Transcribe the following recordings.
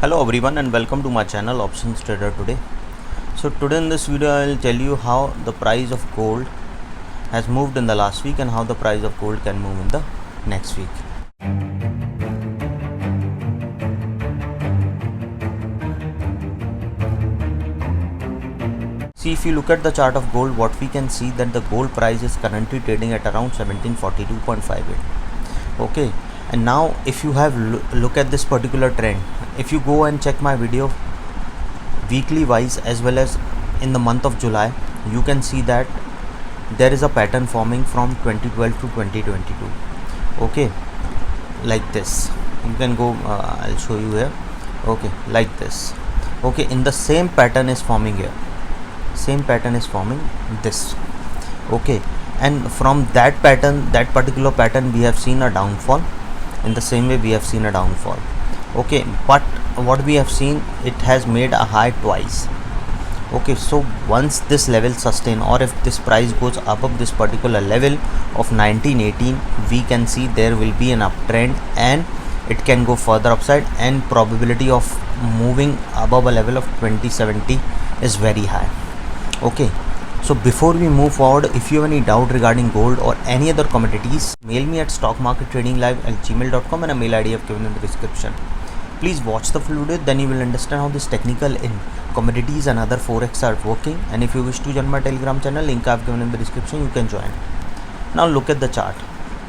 Hello everyone and welcome to my channel Options Trader today. So today in this video I will tell you how the price of gold has moved in the last week and how the price of gold can move in the next week. See, if you look at the chart of gold, what we can see that the gold price is currently trading at around 1742.58. Okay, and now if you have look at this particular trend, if you go and check my video weekly wise as well as in the month of July, you can see that there is a pattern forming from 2012 to 2022. Okay, like this. You can go, I'll show you here. Okay, like this. Okay, in the same pattern is forming here. Same pattern is forming this. Okay, and from that pattern, that particular pattern, we have seen a downfall. In the same way we have seen a downfall. Okay, but what we have seen, it has made a high twice. Okay, so once this level sustain, or if this price goes above this particular level of 1918, we can see there will be an uptrend and it can go further upside, and probability of moving above a level of 2070 is very high. Okay, so before we move forward, if you have any doubt regarding gold or any other commodities, mail me at stockmarkettradinglive@gmail.com and a mail ID I have given in the description. Please watch the full video, then you will understand how this technical in commodities and other forex are working. And if you wish to join my Telegram channel, link I have given in the description, you can join. Now look at the chart.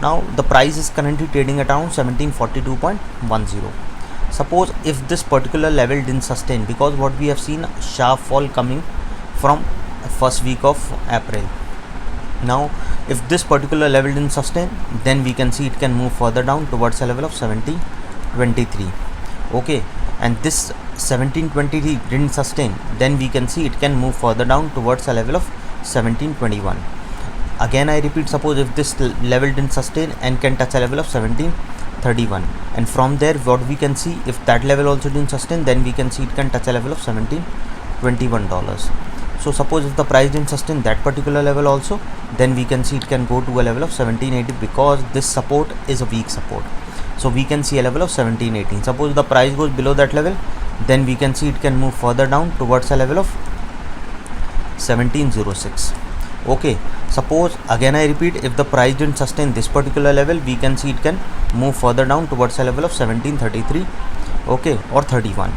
Now the price is currently trading at around 1742.10. Suppose if this particular level didn't sustain, because what we have seen, sharp fall coming from first week of April. Now if this particular level didn't sustain, then we can see it can move further down towards a level of 1723. Okay, and this 1723 didn't sustain, then we can see it can move further down towards a level of 1721. Again I repeat, suppose if this level didn't sustain and can touch a level of 1731, and from there what we can see, if that level also didn't sustain, then we can see it can touch a level of $1721. So suppose if the price didn't sustain that particular level also, then we can see it can go to a level of 1780, because this support is a weak support. So we can see a level of 1718. Suppose the price goes below that level, then we can see it can move further down towards a level of 1706. Okay, suppose again I repeat, if the price didn't sustain this particular level, we can see it can move further down towards a level of 1733, okay, or 31.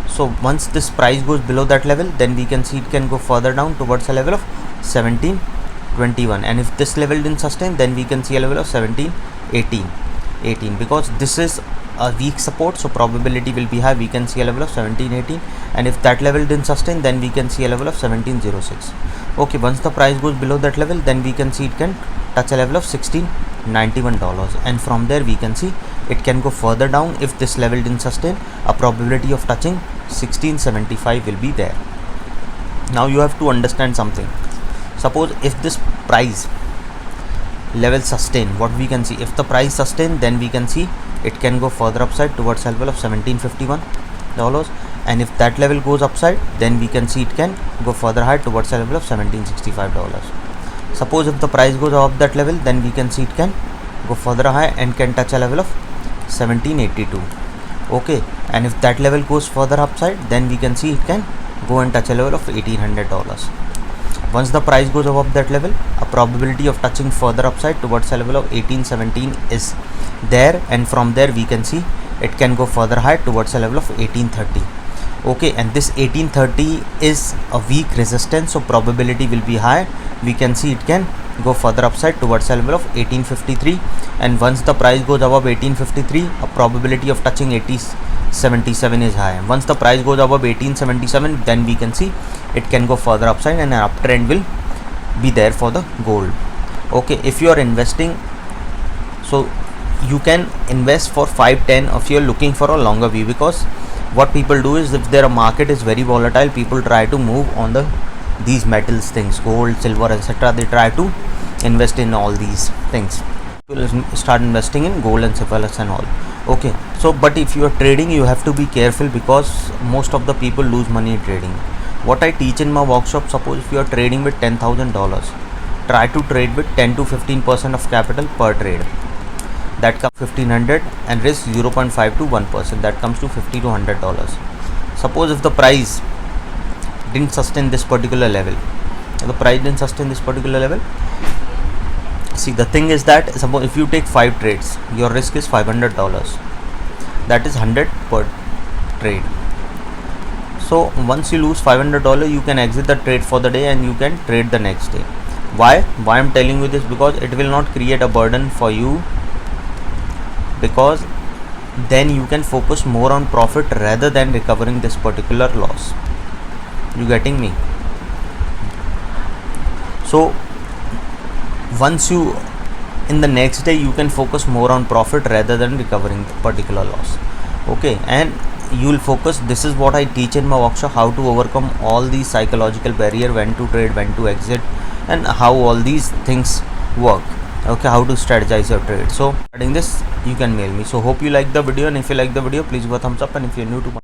So once this price goes below that level, then we can see it can go further down towards a level of 1721, and if this level didn't sustain, then we can see a level of 1718, because this is a weak support, so probability will be high, we can see a level of 1718, and if that level didn't sustain, then we can see a level of 1706. Okay, once the price goes below that level, then we can see it can touch a level of $1691, and from there we can see it can go further down. If this level didn't sustain, a probability of touching 1675 will be there. Now you have to understand something. Suppose if this price level sustain, what we can see, if the price sustain, then we can see it can go further upside towards a level of $1751, and if that level goes upside, then we can see it can go further high towards a level of $1765. Suppose if the price goes above that level, then we can see it can go further high and can touch a level of 1782. Okay, and if that level goes further upside, then we can see it can go and touch a level of $1800. Once the price goes above that level, a probability of touching further upside towards a level of 1817 is there, and from there we can see it can go further high towards a level of 1830. Okay, and this 1830 is a weak resistance, so probability will be high, we can see it can go further upside towards a level of 1853, and once the price goes above 1853, a probability of touching 1877 is high. Once the price goes above 1877, then we can see it can go further upside and an uptrend will be there for the gold. Okay, if you are investing, so you can invest for 5, 10 if you are looking for a longer view, because what people do is, if their market is very volatile, people try to move on these metals things, gold, silver, etc. They try to invest in all these things. People start investing in gold and silver and all. Okay, so but if you are trading, you have to be careful, because most of the people lose money in trading. What I teach in my workshop, suppose if you are trading with $10,000, try to trade with 10 to 15% of capital per trade. that comes 1500, and risk 0.5 to 1%, that comes to $50 to $100. Suppose if the price didn't sustain this particular level, see, the thing is that suppose if you take 5 trades, your risk is $500, that is 100 per trade. So once you lose $500, you can exit the trade for the day and you can trade the next day. Why I'm telling you this? Because it will not create a burden for you, because then you can focus more on profit rather than recovering this particular loss. You getting me? So once you, in the next day, you can focus more on profit rather than recovering the particular loss. Okay, and you will focus, this is what I teach in my workshop, how to overcome all these psychological barrier, when to trade, when to exit, and how all these things work. Okay, how to strategize your trade. So regarding this, you can mail me. So hope you like the video, and if you like the video, please give a thumbs up, and if you're new to my